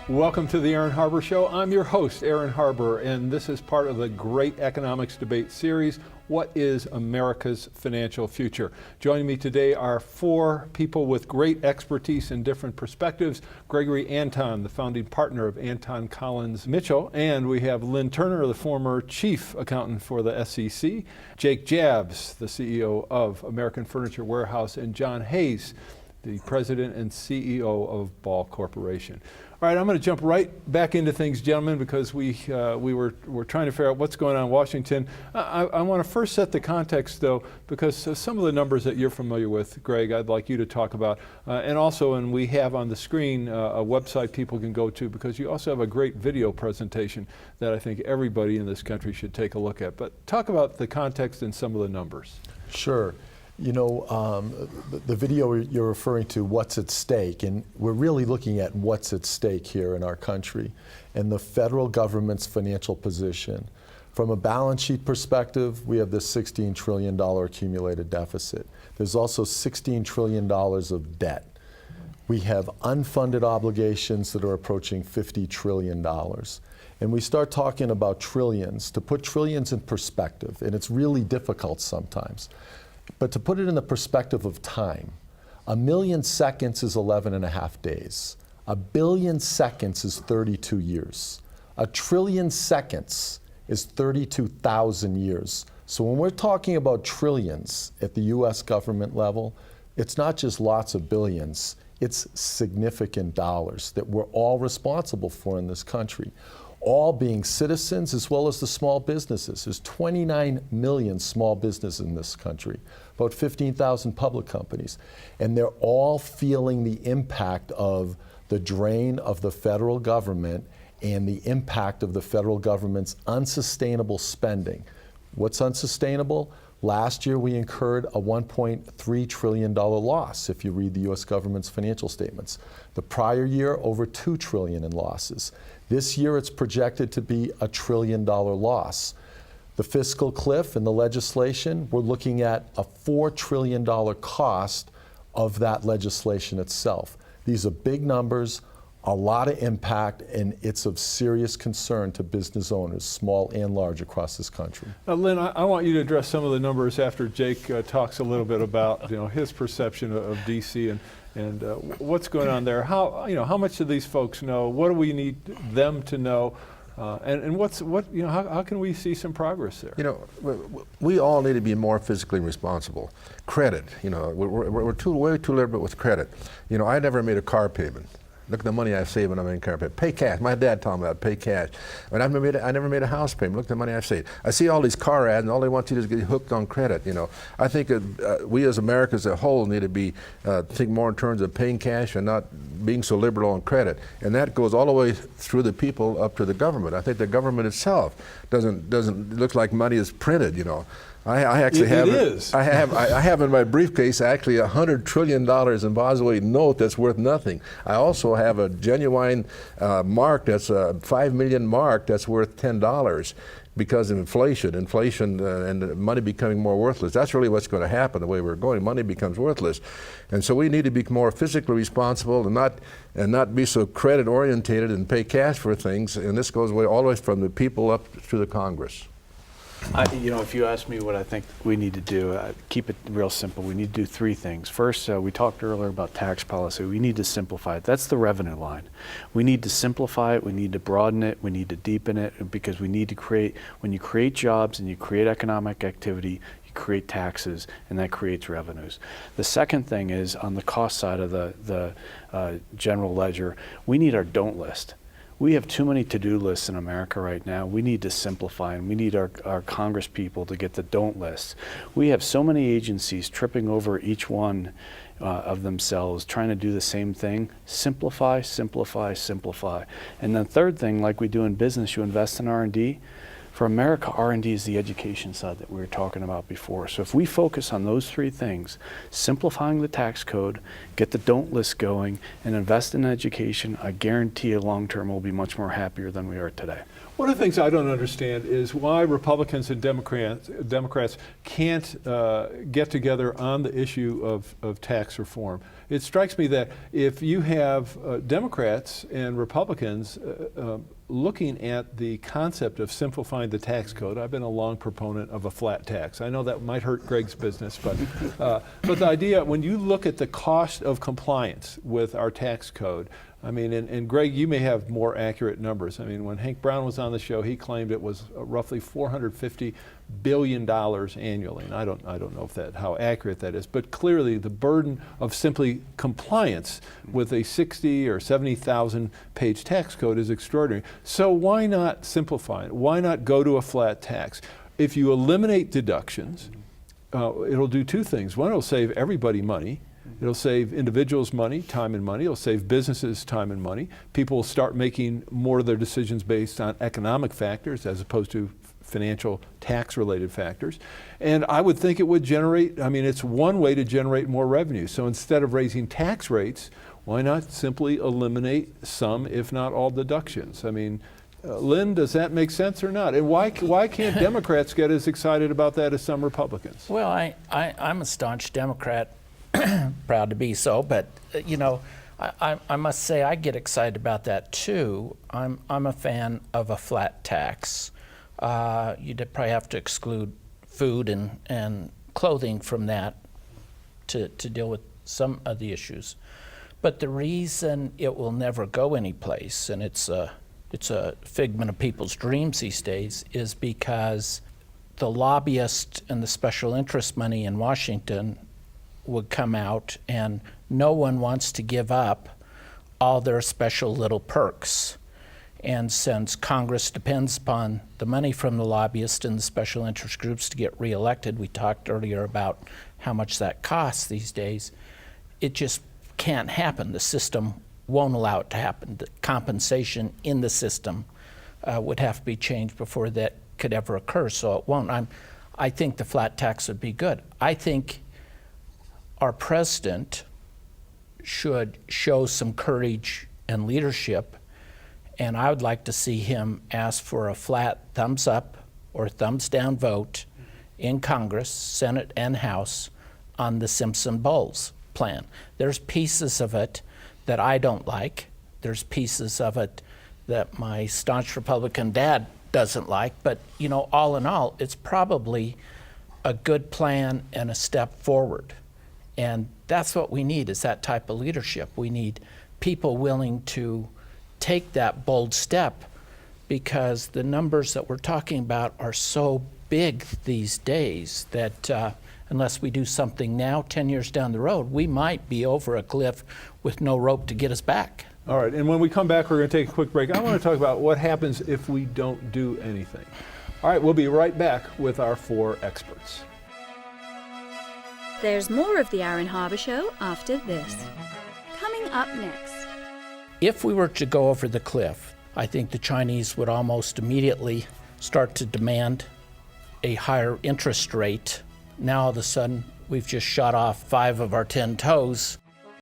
Welcome to the Aaron Harber Show. I'm your host, Aaron Harber, and this is part of the Great Economics Debate Series, What is America's Financial Future? Joining me today are four people with great expertise in different perspectives. Gregory Anton, the founding partner of Anton Collins Mitchell, and we have Lynn Turner, the former chief accountant for the SEC, Jake Jabs, the CEO of American Furniture Warehouse, and John Hayes, the president and CEO of Ball Corporation. All right, I'm going to jump right back into things, gentlemen, because we're trying to figure out what's going on in Washington. I want to first set the context, though, because some of the numbers that you're familiar with, Greg, I'd like you to talk about. And also, and we have on the screen a website people can go to, because you also have a great video presentation that I think everybody in this country should take a look at. But talk about the context and some of the numbers. Sure. You know, the video you're referring to, what's at stake, and we're really looking at what's at stake here in our country and the federal government's financial position. From a balance sheet perspective, we have this $16 trillion accumulated deficit. There's also $16 trillion of debt. We have unfunded obligations that are approaching $50 trillion. And we start talking about trillions, to put trillions in perspective, and it's really difficult sometimes. But to put it in the perspective of time, 1 million seconds is 11.5 days. 1 billion seconds is 32 years. 1 trillion seconds is 32,000 years. So when we're talking about trillions at the US government level, it's not just lots of billions, it's significant dollars that we're all responsible for in this country. All being citizens as well as the small businesses. There's 29 million small businesses in this country, about 15,000 public companies, and they're all feeling the impact of the drain of the federal government and the impact of the federal government's unsustainable spending. What's unsustainable? Last year we incurred a $1.3 trillion loss if you read the US government's financial statements. The prior year, over $2 trillion in losses. This year it's projected to be a $1 trillion loss. The fiscal cliff and the legislation, we're looking at a $4 trillion cost of that legislation itself. These are big numbers, a lot of impact, and it's of serious concern to business owners, small and large, across this country. Now, Lynn, I want you to address some of the numbers after Jake talks a little bit about his perception of DC and what's going on there. How much do these folks know? What do we need them to know? And how can we see some progress there? You know, we all need to be more fiscally responsible. Credit, we're way too liberal with credit. You know, I never made a car payment. Look at the money I save when I'm in car payment. Pay cash. My dad taught me that. Pay cash. And I never made a house payment. Look at the money I saved. I see all these car ads, and all they want you to do is get hooked on credit. You know, I think we as Americans as a whole need to be think more in terms of paying cash and not being so liberal on credit. And that goes all the way through the people up to the government. I think the government itself doesn't look like money is printed. You know. I actually have it. I have in my briefcase actually $100 trillion in Boswell note that's worth nothing. I also have a genuine mark that's a 5 million mark that's worth $10 because of inflation and money becoming more worthless. That's really what's going to happen the way we're going. Money becomes worthless. And so we need to be more physically responsible and not be so credit orientated and pay cash for things. And this goes all the way from the people up to the Congress. If you ask me what I think we need to do, keep it real simple. We need to do three things. First, we talked earlier about tax policy. We need to simplify it. That's the revenue line. We need to simplify it. We need to broaden it. We need to deepen it, because we need to create, when you create jobs and you create economic activity, you create taxes, and that creates revenues. The second thing is on the cost side of the general ledger, we need our don't list. We have too many to-do lists in America right now. We need to simplify, and we need our Congress people to get the don't lists. We have so many agencies tripping over each one of themselves, trying to do the same thing. Simplify, simplify, simplify. And the third thing, like we do in business, you invest in R&D. For America, R&D is the education side that we were talking about before. So if we focus on those three things, simplifying the tax code, get the don't list going, and invest in education, I guarantee you long-term we'll be much more happier than we are today. One of the things I don't understand is why Republicans and Democrats can't get together on the issue of tax reform. it strikes me that if you have Democrats and Republicans looking at the concept of simplifying the tax code, I've been a long proponent of a flat tax. I know that might hurt Greg's business, but the idea, when you look at the cost of compliance with our tax code, I mean, and Greg, you may have more accurate numbers. I mean, when Hank Brown was on the show, he claimed it was roughly $450 billion annually, and I don't know if how accurate that is, but clearly the burden of simply compliance with a 60 or 70,000 page tax code is extraordinary. So why not simplify it? Why not go to a flat tax? If you eliminate deductions, it'll do two things. One, it'll save everybody money. It'll save individuals money, time and money. It'll save businesses time and money. People will start making more of their decisions based on economic factors as opposed to financial tax-related factors. And I would think it would generate, I mean, it's one way to generate more revenue. So instead of raising tax rates, why not simply eliminate some, if not all, deductions? I mean, Lynn, does that make sense or not? And why can't Democrats get as excited about that as some Republicans? Well, I'm a staunch Democrat, proud to be so, but you know, I must say I get excited about that too. I'm a fan of a flat tax. You'd probably have to exclude food and clothing from that to deal with some of the issues. But the reason it will never go anyplace, and it's a figment of people's dreams these days, is because the lobbyist and the special interest money in Washington would come out, and no one wants to give up all their special little perks. And since Congress depends upon the money from the lobbyists and the special interest groups to get reelected, we talked earlier about how much that costs these days, it just can't happen. The system won't allow it to happen. The compensation in the system would have to be changed before that could ever occur, so it won't. I think the flat tax would be good. I think our president should show some courage and leadership, and I would like to see him ask for a flat thumbs up or thumbs down vote in Congress, Senate and House on the Simpson-Bowles plan. There's pieces of it that I don't like. There's pieces of it that my staunch Republican dad doesn't like, but you know, all in all, it's probably a good plan and a step forward. And that's what we need, is that type of leadership. We need people willing to take that bold step, because the numbers that we're talking about are so big these days that unless we do something now, 10 years down the road, we might be over a cliff with no rope to get us back. All right, and when we come back, we're going to take a quick break. I want to talk about what happens if we don't do anything. All right, we'll be right back with our 4 experts. There's more of the Aaron Harber Show after this. Coming up next. If we were to go over the cliff, I think the Chinese would almost immediately start to demand a higher interest rate. Now all of a sudden, we've just shot off 5 of our 10 toes.